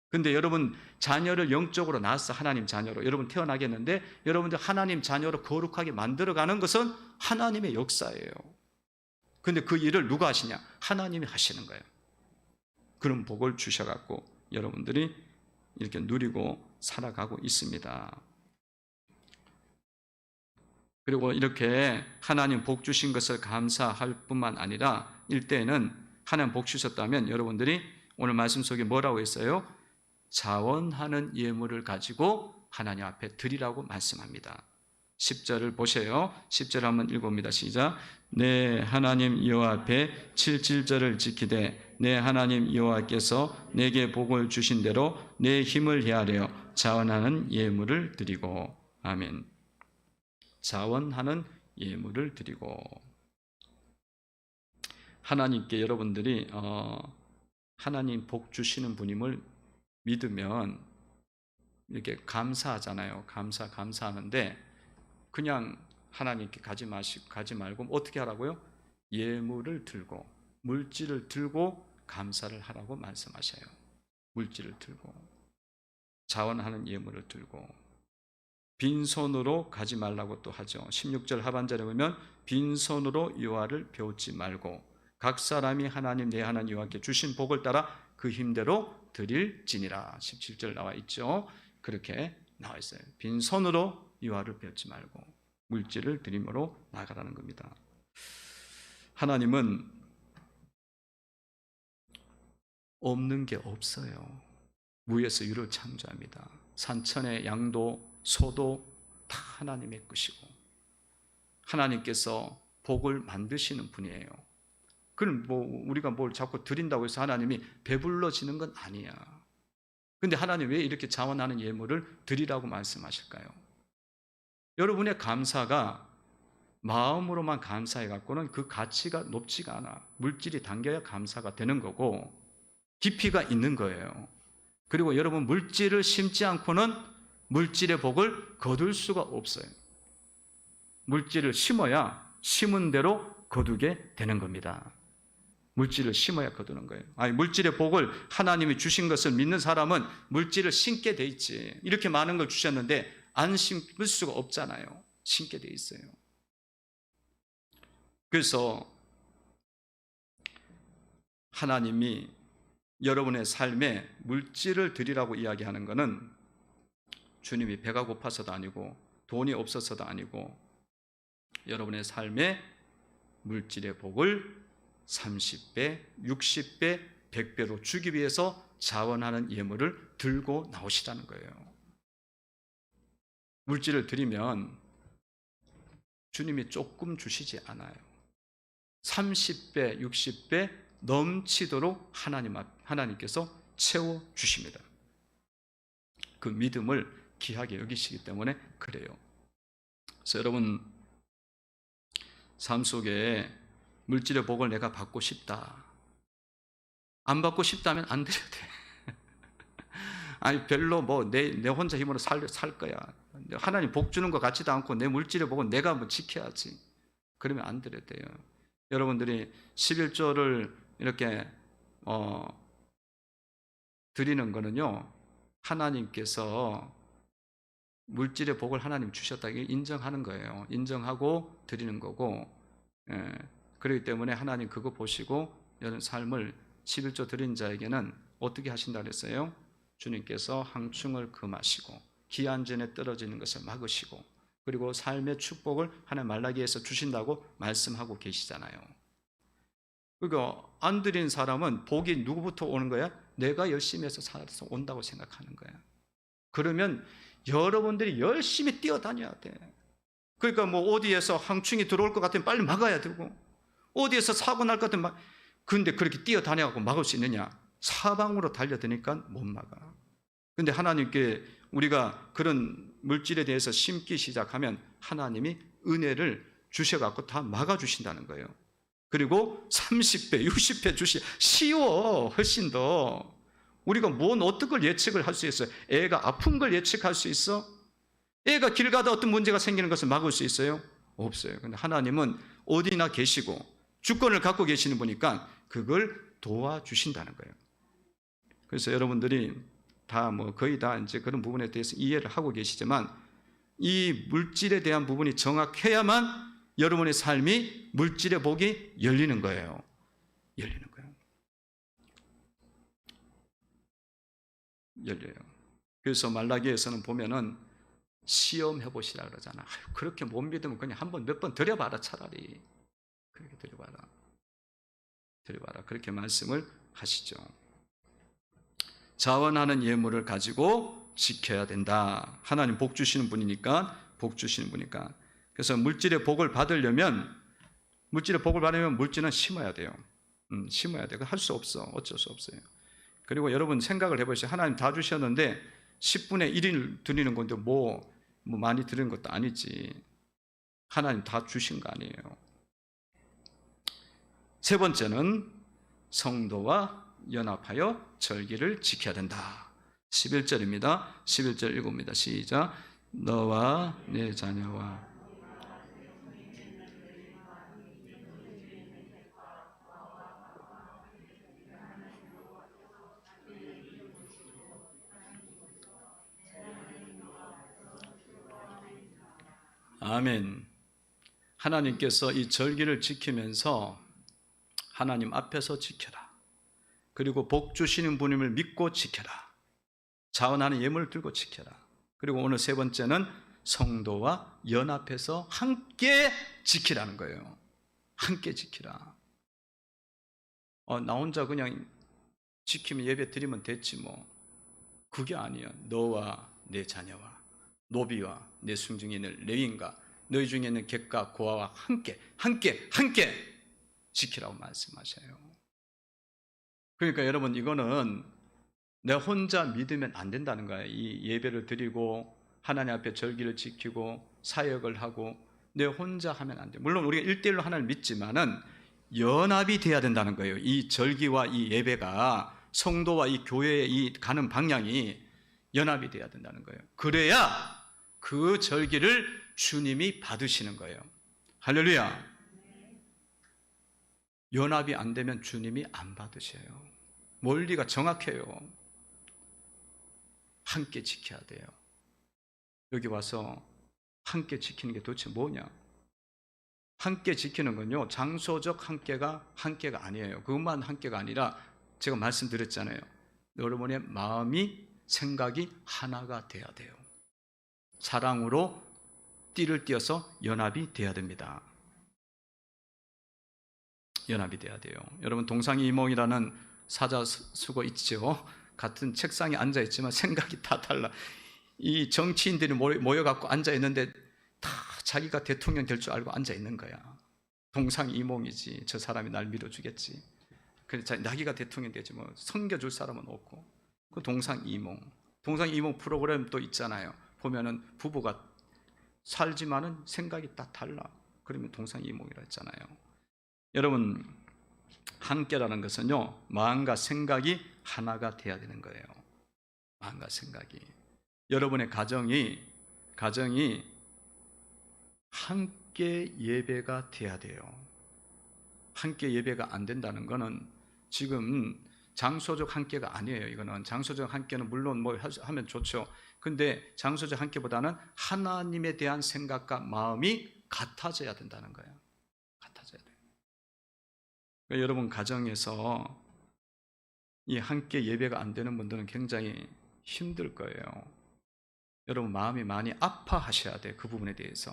A: 근데 여러분 자녀를 영적으로 낳았어. 하나님 자녀로 여러분 태어나겠는데 여러분들 하나님 자녀로 거룩하게 만들어가는 것은 하나님의 역사예요. 근데 그 일을 누가 하시냐? 하나님이 하시는 거예요. 그런 복을 주셔갖고 여러분들이 이렇게 누리고 살아가고 있습니다. 그리고 이렇게 하나님 복 주신 것을 감사할 뿐만 아니라 일대에는 하나님 복 주셨다면 여러분들이 오늘 말씀 속에 뭐라고 했어요? 자원하는 예물을 가지고 하나님 앞에 드리라고 말씀합니다. 10절을 보세요. 10절 한번 읽어봅니다. 시작. 내 하나님 여호와 앞에 77절을 지키되 내 하나님 여호와께서 내게 복을 주신 대로 내 힘을 헤아려 자원하는 예물을 드리고. 아멘. 자원하는 예물을 드리고. 하나님께 여러분들이 하나님 복 주시는 분임을 믿으면 이렇게 감사하잖아요. 감사하는데 그냥 하나님께 가지 말고 어떻게 하라고요? 예물을 들고 물질을 들고 감사를 하라고 말씀하셔요. 물질을 들고, 자원하는 예물을 들고, 빈손으로 가지 말라고 또 하죠. 16절 하반절에 보면 빈손으로 여호와를 배우지 말고 각 사람이 하나님 내 하나님 여호와께 주신 복을 따라 그 힘대로 드릴지니라. 17절 나와 있죠. 그렇게 나와 있어요. 빈손으로 여호와를 배우지 말고 물질을 드림으로 나가라는 겁니다. 하나님은 없는 게 없어요. 무에서 유를 창조합니다. 산천의 양도 소도 다 하나님의 것이고 하나님께서 복을 만드시는 분이에요. 그럼 우리가 뭘 자꾸 드린다고 해서 하나님이 배불러지는 건 아니야. 근데 하나님 왜 이렇게 자원하는 예물을 드리라고 말씀하실까요? 여러분의 감사가 마음으로만 감사해 갖고는 그 가치가 높지가 않아. 물질이 담겨야 감사가 되는 거고 깊이가 있는 거예요. 그리고 여러분 물질을 심지 않고는 물질의 복을 거둘 수가 없어요. 물질을 심어야 심은 대로 거두게 되는 겁니다. 물질을 심어야 거두는 거예요. 아니, 물질의 복을 하나님이 주신 것을 믿는 사람은 물질을 심게 돼 있지. 이렇게 많은 걸 주셨는데 안 심을 수가 없잖아요. 심게 돼 있어요. 그래서 하나님이 여러분의 삶에 물질을 드리라고 이야기하는 것은 주님이 배가 고파서도 아니고 돈이 없어서도 아니고 여러분의 삶에 물질의 복을 30배, 60배, 100배로 주기 위해서 자원하는 예물을 들고 나오시라는 거예요. 물질을 드리면 주님이 조금 주시지 않아요. 30배, 60배 넘치도록 하나님께서 채워주십니다. 그 믿음을 귀하게 여기시기 때문에 그래요. 그래서 여러분 삶 속에 물질의 복을 내가 받고 싶다. 안 받고 싶다면 안 드려도 돼. 아니 별로 내 혼자 힘으로 살 거야. 하나님 복 주는 것 같지도 않고 내 물질의 복은 내가 지켜야지. 그러면 안 드려도 돼요. 여러분들이 11조를 이렇게 드리는 거는요. 하나님께서 물질의 복을 하나님 주셨다 인정하는 거예요. 인정하고 드리는 거고 그렇기 때문에 하나님 그거 보시고 여러분 삶을 11조 드린 자에게는 어떻게 하신다 그랬어요? 주님께서 항충을 금하시고 기한 전에 떨어지는 것을 막으시고 그리고 삶의 축복을 하나님 말라기에서 주신다고 말씀하고 계시잖아요. 그러니까 안 드린 사람은 복이 누구부터 오는 거야? 내가 열심히 해서 살아서 온다고 생각하는 거야. 그러면 여러분들이 열심히 뛰어다녀야 돼. 그러니까 어디에서 항충이 들어올 것 같으면 빨리 막아야 되고 어디에서 사고 날 것 같으면 근데 그렇게 뛰어다녀갖고 막을 수 있느냐? 사방으로 달려드니까 못 막아. 근데 하나님께 우리가 그런 물질에 대해서 심기 시작하면 하나님이 은혜를 주셔갖고 다 막아주신다는 거예요. 그리고 30배, 60배 쉬워. 훨씬 더. 우리가 어떤 걸 예측을 할 수 있어요? 애가 아픈 걸 예측할 수 있어? 애가 길 가다 어떤 문제가 생기는 것을 막을 수 있어요? 없어요. 근데 하나님은 어디나 계시고 주권을 갖고 계시는 분이니까 그걸 도와주신다는 거예요. 그래서 여러분들이 다 거의 다 이제 그런 부분에 대해서 이해를 하고 계시지만 이 물질에 대한 부분이 정확해야만 여러분의 삶이 물질의 복이 열리는 거예요. 열리는 거예요. 열려요. 그래서 말라기에서는 보면은 시험해 보시라 그러잖아. 그렇게 못 믿으면 그냥 몇 번 드려봐라 차라리. 그렇게 드려봐라. 그렇게 말씀을 하시죠. 자원하는 예물을 가지고 지켜야 된다. 하나님 복 주시는 분이니까 그래서 물질의 복을 받으려면 물질은 심어야 돼요. 심어야 돼. 할 수 없어. 어쩔 수 없어요. 그리고 여러분 생각을 해보세요. 하나님 다 주셨는데 10분의 1을 드리는 건데 많이 드리는 것도 아니지. 하나님 다 주신 거 아니에요. 세 번째는 성도와 연합하여 절기를 지켜야 된다. 11절입니다. 11절 읽어봅니다. 시작. 너와 내 자녀와 아멘. 하나님께서 이 절기를 지키면서 하나님 앞에서 지켜라. 그리고 복 주시는 분임을 믿고 지켜라. 자원하는 예물을 들고 지켜라. 그리고 오늘 세 번째는 성도와 연합해서 함께 지키라는 거예요. 함께 지키라. 나 혼자 그냥 지키면 예배 드리면 됐지 뭐. 그게 아니야. 너와 내 자녀와 노비와 내 순중에 있는 레위인과 너희 중에 있는 객과 고아와 함께 지키라고 말씀하셔요. 그러니까 여러분, 이거는 내 혼자 믿으면 안 된다는 거예요. 이 예배를 드리고 하나님 앞에 절기를 지키고 사역을 하고 내 혼자 하면 안 돼요. 물론 우리가 1대1로 하나님을 믿지만은 연합이 돼야 된다는 거예요. 이 절기와 이 예배가 성도와 이 교회의 이 가는 방향이 연합이 돼야 된다는 거예요. 그래야 그 절기를 주님이 받으시는 거예요. 할렐루야. 연합이 안 되면 주님이 안 받으셔요. 원리가 정확해요. 함께 지켜야 돼요. 여기 와서 함께 지키는 게 도대체 뭐냐? 함께 지키는 건요, 장소적 함께가 아니에요. 그것만 함께가 아니라 제가 말씀드렸잖아요. 여러분의 마음이, 생각이 하나가 돼야 돼요. 사랑으로 띠를 띄어서 연합이 돼야 됩니다. 연합이 돼야 돼요. 여러분, 동상이몽이라는 사자수고 있죠. 같은 책상에 앉아 있지만 생각이 다 달라. 이 정치인들이 모여갖고 앉아 있는데 다 자기가 대통령 될 줄 알고 앉아 있는 거야. 동상이몽이지. 저 사람이 날 밀어주겠지. 그래서 자기가 대통령 되지 뭐 섬겨줄 사람은 없고. 그 동상이몽 프로그램 또 있잖아요. 보면은 부부가 살지만은 생각이 다 달라. 그러면 동상이몽이라 했잖아요. 여러분, 함께라는 것은요, 마음과 생각이 하나가 돼야 되는 거예요. 마음과 생각이. 여러분의 가정이 함께 예배가 돼야 돼요. 함께 예배가 안 된다는 것은 지금 장소적 함께가 아니에요. 이거는 장소적 함께는 물론 뭐 하면 좋죠. 근데 장소적 함께보다는 하나님에 대한 생각과 마음이 같아져야 된다는 거예요. 같아져야 돼요. 그러니까 여러분 가정에서 이 함께 예배가 안 되는 분들은 굉장히 힘들 거예요. 여러분 마음이 많이 아파하셔야 돼요. 그 부분에 대해서.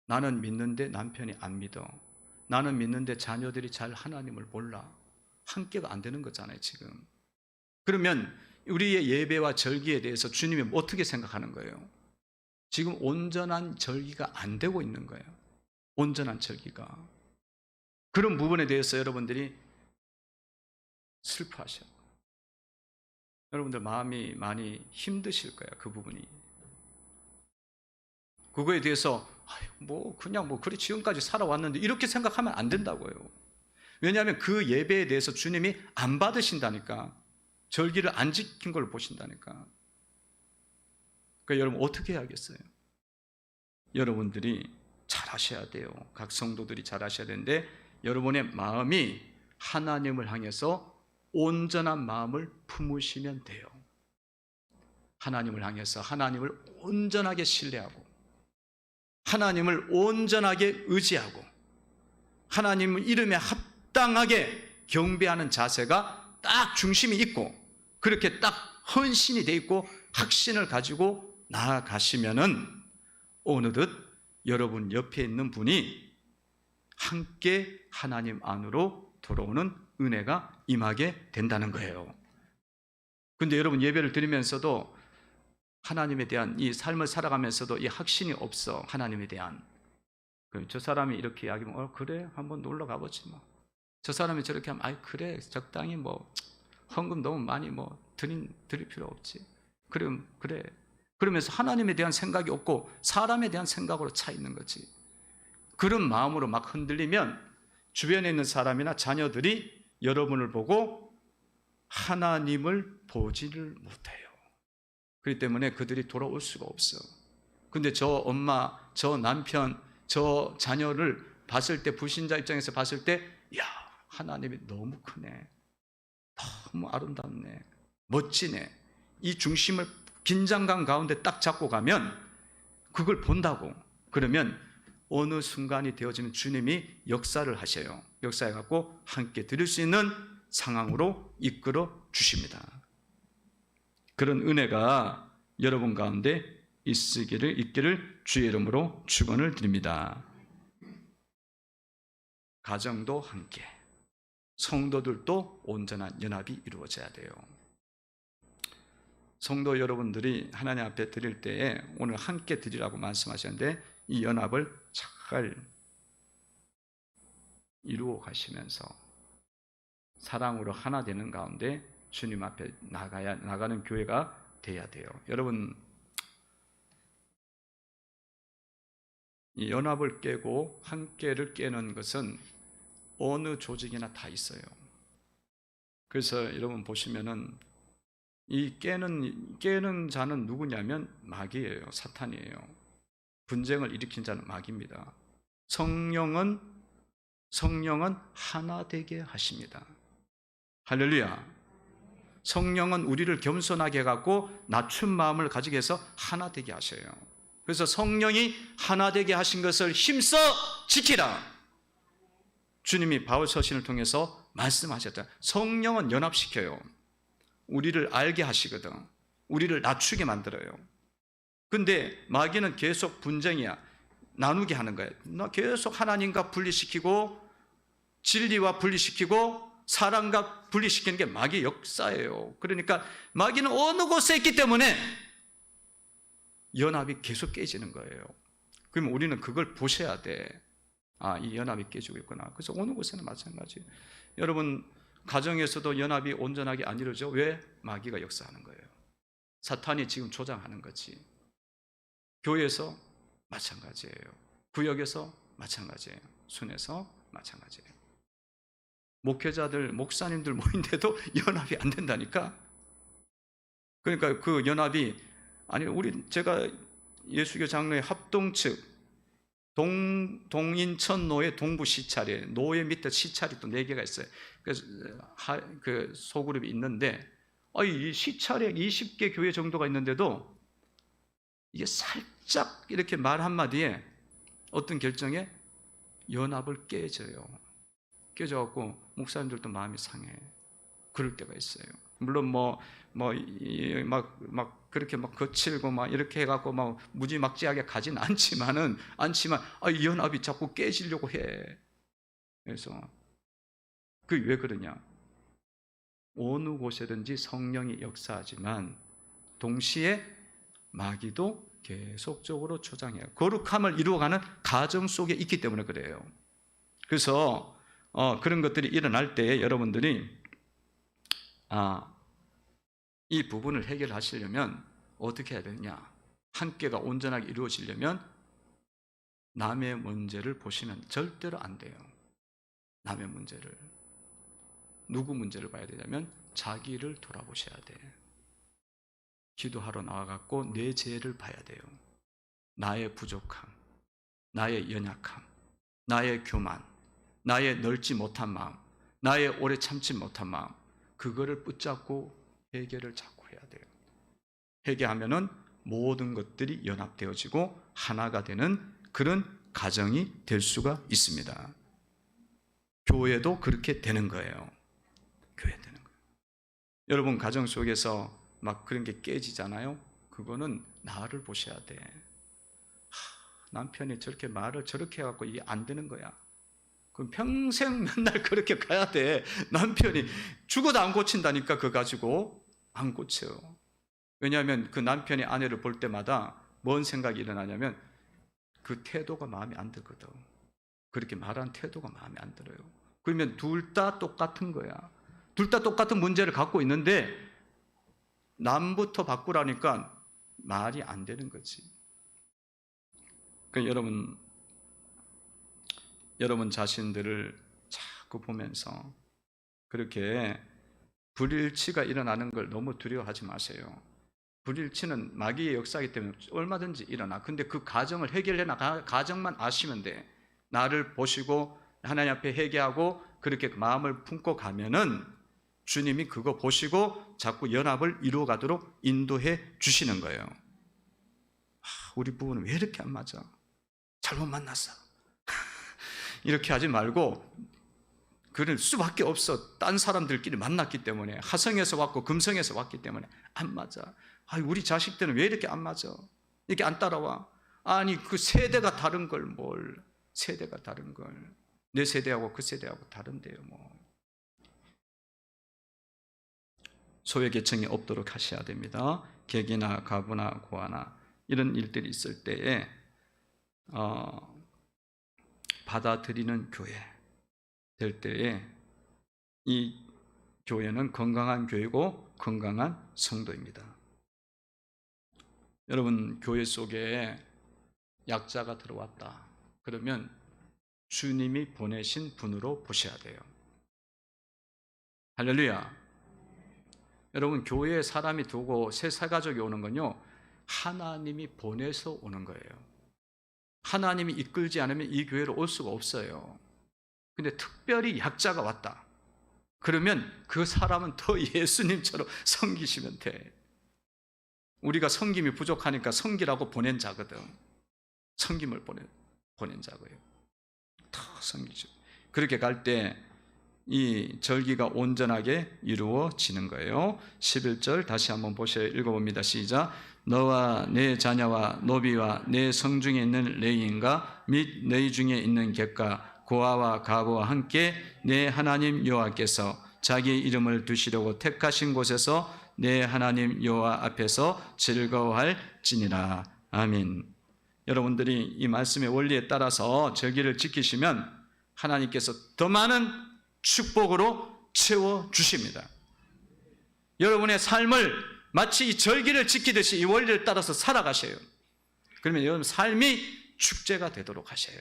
A: 나는 믿는데 남편이 안 믿어. 나는 믿는데 자녀들이 잘 하나님을 몰라. 함께가 안 되는 거잖아요, 지금. 그러면 우리의 예배와 절기에 대해서 주님이 어떻게 생각하는 거예요? 지금 온전한 절기가 안 되고 있는 거예요. 온전한 절기가. 그런 부분에 대해서 여러분들이 슬퍼하셔요. 여러분들 마음이 많이 힘드실 거예요, 그 부분이. 그거에 대해서 그냥 그래 지금까지 살아왔는데 이렇게 생각하면 안 된다고요. 왜냐하면 그 예배에 대해서 주님이 안 받으신다니까. 절기를 안 지킨 걸 보신다니까. 그러니까 여러분 어떻게 해야겠어요? 여러분들이 잘하셔야 돼요. 각 성도들이 잘하셔야 되는데 여러분의 마음이 하나님을 향해서 온전한 마음을 품으시면 돼요. 하나님을 향해서 하나님을 온전하게 신뢰하고 하나님을 온전하게 의지하고 하나님 이름에 합당하게 경배하는 자세가 딱 중심이 있고 그렇게 딱 헌신이 돼 있고 확신을 가지고 나아가시면은 어느덧 여러분 옆에 있는 분이 함께 하나님 안으로 돌아오는 은혜가 임하게 된다는 거예요. 근데 여러분 예배를 드리면서도 하나님에 대한 이 삶을 살아가면서도 이 확신이 없어. 하나님에 대한. 저 사람이 이렇게 이야기하면 그래 한번 놀러 가보지 뭐. 저 사람이 저렇게 하면 그래 적당히 헌금 너무 많이 드릴 필요 없지. 그래. 그러면서 하나님에 대한 생각이 없고 사람에 대한 생각으로 차 있는 거지. 그런 마음으로 막 흔들리면 주변에 있는 사람이나 자녀들이 여러분을 보고 하나님을 보지를 못해요. 그렇기 때문에 그들이 돌아올 수가 없어. 근데 저 엄마, 저 남편, 저 자녀를 봤을 때, 불신자 입장에서 봤을 때, 하나님이 너무 크네. 너무 아름답네. 멋지네. 이 중심을 긴장감 가운데 딱 잡고 가면 그걸 본다고. 그러면 어느 순간이 되어지면 주님이 역사를 하셔요. 역사해갖고 함께 드릴 수 있는 상황으로 이끌어 주십니다. 그런 은혜가 여러분 가운데 있기를 주의 이름으로 축원을 드립니다. 가정도 함께, 성도들도 온전한 연합이 이루어져야 돼요. 성도 여러분들이 하나님 앞에 드릴 때에 오늘 함께 드리라고 말씀하셨는데 이 연합을 잘 이루어 가시면서 사랑으로 하나 되는 가운데 주님 앞에 나가는 교회가 돼야 돼요. 여러분, 이 연합을 깨고 함께를 깨는 것은 어느 조직이나 다 있어요. 그래서 여러분 보시면은 이 깨는 자는 누구냐면 마귀예요. 사탄이에요. 분쟁을 일으킨 자는 마귀입니다. 성령은 하나 되게 하십니다. 할렐루야. 성령은 우리를 겸손하게 해갖고 낮춘 마음을 가지게 해서 하나 되게 하셔요. 그래서 성령이 하나 되게 하신 것을 힘써 지키라. 주님이 바울 서신을 통해서 말씀하셨다. 성령은 연합시켜요. 우리를 알게 하시거든. 우리를 낮추게 만들어요. 근데 마귀는 계속 분쟁이야. 나누게 하는 거예요. 계속 하나님과 분리시키고 진리와 분리시키고 사랑과 분리시키는 게 마귀의 역사예요. 그러니까 마귀는 어느 곳에 있기 때문에 연합이 계속 깨지는 거예요. 그럼 우리는 그걸 보셔야 돼. 아, 이 연합이 깨지고 있구나. 그래서 어느 곳에는 마찬가지. 여러분, 가정에서도 연합이 온전하게 안 이루어져. 왜? 마귀가 역사하는 거예요. 사탄이 지금 조장하는 거지. 교회에서 마찬가지예요. 구역에서 마찬가지예요. 순에서 마찬가지예요. 목회자들, 목사님들 모인데도 연합이 안 된다니까. 그러니까 그 연합이 제가 예수교 장로회 합동 측 동인천노회 동부 시찰에 노회 밑에 시찰이 또 4개가 있어요. 그래서 그 소그룹이 있는데 이 시찰에 20개 교회 정도가 있는데도 이게 살짝 이렇게 말 한마디에 어떤 결정에 연합을 깨져갖고 목사님들도 마음이 상해. 그럴 때가 있어요. 물론 막 그렇게 막 거칠고 막 이렇게 해갖고 막 무지막지하게 가진 않지만 이 연합이 자꾸 깨지려고 해. 그래서 왜 그러냐? 어느 곳에든지 성령이 역사하지만 동시에 마귀도 계속적으로 조장해요. 거룩함을 이루어가는 가정 속에 있기 때문에 그래요. 그래서 그런 것들이 일어날 때 여러분들이 이 부분을 해결하시려면 어떻게 해야 되느냐? 함께가 온전하게 이루어지려면 남의 문제를 보시면 절대로 안 돼요. 남의 문제를. 누구 문제를 봐야 되냐면 자기를 돌아보셔야 돼. 기도하러 나와갖고 내 죄를 봐야 돼요. 나의 부족함, 나의 연약함, 나의 교만, 나의 넓지 못한 마음, 나의 오래 참지 못한 마음, 그거를 붙잡고 회개를 자꾸 해야 돼요. 회개하면은 모든 것들이 연합되어지고 하나가 되는 그런 가정이 될 수가 있습니다. 교회도 그렇게 되는 거예요. 교회 되는 거예요. 여러분 가정 속에서 막 그런 게 깨지잖아요. 그거는 나를 보셔야 돼. 남편이 저렇게 말을 저렇게 해갖고 이게 안 되는 거야. 그럼 평생 맨날 그렇게 가야 돼. 남편이 죽어도 안 고친다니까. 그거 가지고 안 고쳐. 왜냐하면 그 남편이 아내를 볼 때마다 뭔 생각이 일어나냐면 그 태도가 마음에 안 들거든. 그렇게 말하는 태도가 마음에 안 들어요. 그러면 둘 다 똑같은 거야. 둘 다 똑같은 문제를 갖고 있는데 남부터 바꾸라니까 말이 안 되는 거지. 그러니까 여러분 자신들을 자꾸 보면서 그렇게 불일치가 일어나는 걸 너무 두려워하지 마세요. 불일치는 마귀의 역사이기 때문에 얼마든지 일어나. 근데 그 가정을 해결해 나가, 가정만 아시면 돼. 나를 보시고 하나님 앞에 회개하고 그렇게 마음을 품고 가면은 주님이 그거 보시고 자꾸 연합을 이루어 가도록 인도해 주시는 거예요. 우리 부부는 왜 이렇게 안 맞아? 잘못 만났어. 이렇게 하지 말고 그럴 수밖에 없어. 딴 사람들끼리 만났기 때문에, 하성에서 왔고 금성에서 왔기 때문에 안 맞아. 우리 자식들은 왜 이렇게 안 맞아? 이렇게 안 따라와? 아니 그 세대가 다른 걸 뭘, 세대가 다른 걸, 내 세대하고 그 세대하고 다른데요 뭐. 소외계층이 없도록 하셔야 됩니다. 객이나 가부나 고아나 이런 일들이 있을 때에 받아들이는 교회 될 때에 이 교회는 건강한 교회고 건강한 성도입니다. 여러분, 교회 속에 약자가 들어왔다 그러면 주님이 보내신 분으로 보셔야 돼요. 할렐루야. 여러분, 교회에 사람이 두고 새 가족이 오는 건요, 하나님이 보내서 오는 거예요. 하나님이 이끌지 않으면 이 교회로 올 수가 없어요. 근데 특별히 약자가 왔다 그러면 그 사람은 더 예수님처럼 섬기시면 돼. 우리가 섬김이 부족하니까 섬기라고 보낸 자거든. 섬김을 보낸 자고요. 더 섬기죠. 그렇게 갈 때 이 절기가 온전하게 이루어지는 거예요. 11절 다시 한번 읽어봅니다. 시작. 너와 내 자녀와 노비와 내 성중에 있는 레위인과 및 너희 중에 있는 객과 고아와 가부와 함께 내 하나님 여호와께서 자기 이름을 두시려고 택하신 곳에서 내 하나님 여호와 앞에서 즐거워할지니라. 아멘. 여러분들이 이 말씀의 원리에 따라서 절기를 지키시면 하나님께서 더 많은 축복으로 채워주십니다. 여러분의 삶을 마치 이 절기를 지키듯이 이 원리를 따라서 살아가셔요. 그러면 여러분 삶이 축제가 되도록 하셔요.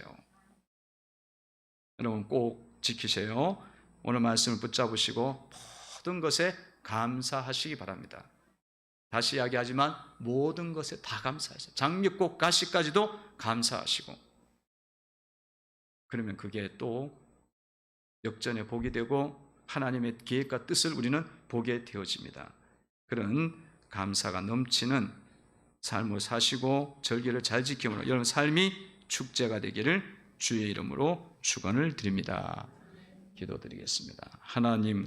A: 여러분 꼭 지키세요. 오늘 말씀을 붙잡으시고 모든 것에 감사하시기 바랍니다. 다시 이야기하지만 모든 것에 다 감사하세요. 장미꽃 가시까지도 감사하시고, 그러면 그게 또 역전의 복이 되고 하나님의 계획과 뜻을 우리는 보게 되어집니다. 그런 감사가 넘치는 삶을 사시고 절기를 잘 지킴으로 여러분 삶이 축제가 되기를 주의 이름으로 축원을 드립니다. 기도드리겠습니다. 하나님,